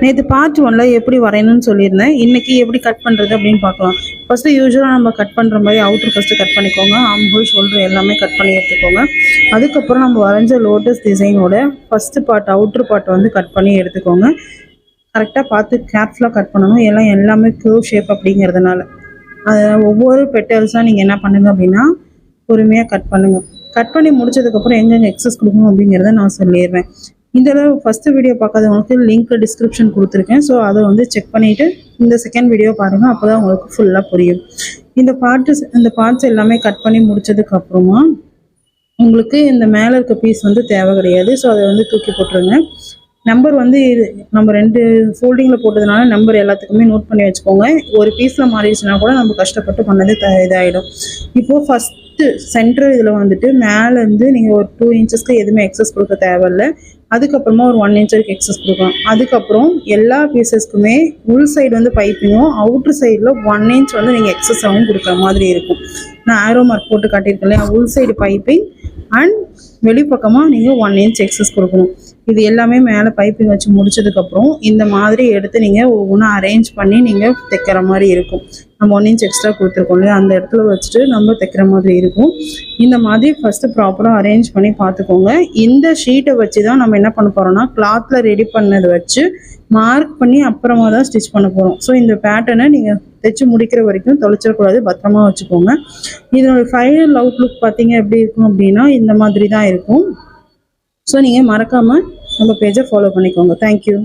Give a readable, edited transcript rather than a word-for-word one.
நேற்று பார்ட் 1ல் எப்படி வரையணும்னு சொல்லியிருந்தேன். இன்றைக்கி எப்படி கட் பண்ணுறது அப்படின்னு பார்க்கலாம். ஃபஸ்ட்டு யூஸ்வலாக நம்ம கட் பண்ணுற மாதிரி அவுட்ரு ஃபஸ்ட்டு கட் பண்ணிக்கோங்க. ஆம்பூல் ஷோல்டர் எல்லாமே கட் பண்ணி எடுத்துக்கோங்க. அதுக்கப்புறம் நம்ம வரைஞ்ச லோட்டஸ் டிசைனோட ஃபஸ்ட்டு பார்ட் அவுட்ரு பார்ட் வந்து கட் பண்ணி எடுத்துக்கோங்க. கரெக்டாக பார்த்து கேர்ஃபுல்லாக கட் பண்ணணும். எல்லாமே க்யூவ் ஷேப் அப்படிங்கிறதுனால ஒவ்வொரு பெட்டல்ஸாக நீங்கள் என்ன பண்ணுங்கள் அப்படின்னா பொறுமையாக கட் பண்ணுங்கள். கட் பண்ணி முடிச்சதுக்கப்புறம் எங்கெங்கே எக்ஸஸ் கொடுக்கணும் அப்படிங்கிறத நான் சொல்லிடுறேன். இந்த ஃபஸ்ட்டு வீடியோ பார்க்காதவங்களுக்கு லிங்க் டிஸ்கிரிப்ஷன் கொடுத்துருக்கேன். ஸோ அதை வந்து செக் பண்ணிவிட்டு இந்த செகண்ட் வீடியோ பாருங்கள். அப்போ தான் உங்களுக்கு ஃபுல்லாக புரியும். இந்த பார்ட்ஸ் எல்லாமே கட் பண்ணி முடித்ததுக்கப்புறமா உங்களுக்கு இந்த மேலே இருக்க பீஸ் வந்து தேவை கிடையாது. ஸோ அதை வந்து தூக்கி போட்டுருங்க. நம்பர் வந்து நம்ம 2 ஃபோல்டிங்கில் போட்டதுனால நம்பர் எல்லாத்துக்குமே நோட் பண்ணி வச்சுக்கோங்க. ஒரு பீஸில் மாறிடுச்சுன்னா கூட நம்ம கஷ்டப்பட்டு பண்ணது இதாகிடும். இப்போது ஃபஸ்ட்டு சென்டர் இதில் வந்துட்டு மேலேருந்து நீங்கள் ஒரு 2 இன்ச்சஸ்க்கு எதுவுமே எக்ஸஸ் கொடுக்க தேவையில்லை. அதுக்கப்புறமா ஒரு 1 இன்ச் வரைக்கும் எக்ஸஸ் கொடுக்கலாம். அதுக்கப்புறம் எல்லா பீசஸ்க்குமே உள் சைடு வந்து பைப்பிங்கும் அவுட்ரு சைடில் 1 இன்ச் வந்து நீங்கள் எக்ஸஸாகவும் கொடுக்குற மாதிரி இருக்கும். நான் ஆரோ மார்க் போட்டு காட்டியிருக்கேன் இல்லையா, உள் சைடு பைப்பிங் அண்ட் வெளிப்பக்கமாக நீங்கள் 1 இன்ச் எக்ஸஸ் கொடுக்கணும். இது எல்லாமே மேலே பைப்பிங் வச்சு முடிச்சதுக்கப்புறம் இந்த மாதிரி எடுத்து நீங்கள் ஒவ்வொன்றா அரேஞ்ச் பண்ணி நீங்கள் தைக்கிற மாதிரி இருக்கும். நம்ம 1 இன்ச் எக்ஸ்ட்ரா கொடுத்துருக்கோம் இல்லையா, அந்த இடத்துல வச்சுட்டு நம்ம தைக்கிற மாதிரி இருக்கும். இந்த மாதிரி ஃபஸ்ட்டு ப்ராப்பராக அரேஞ்ச் பண்ணி பார்த்துக்கோங்க. இந்த ஷீட்டை வச்சு தான் நம்ம என்ன பண்ண போகிறோம்னா கிளாத்தில் ரெடி பண்ணதை வச்சு மார்க் பண்ணி அப்புறமா தான் ஸ்டிச் பண்ண போகிறோம். ஸோ இந்த பேட்டர்னை நீங்கள் தைச்சி முடிக்கிற வரைக்கும் தொலைச்சிடக்கூடாது, பத்திரமா வச்சுக்கோங்க. இதனோட ஃபைனல் அவுட்லுக் பார்த்தீங்க எப்படி இருக்கும் அப்படின்னா இந்த மாதிரி தான் இருக்கும். ஸோ நீங்கள் மறக்காமல் நம்ம பேஜை ஃபாலோ பண்ணிக்கோங்க. தேங்க்யூ.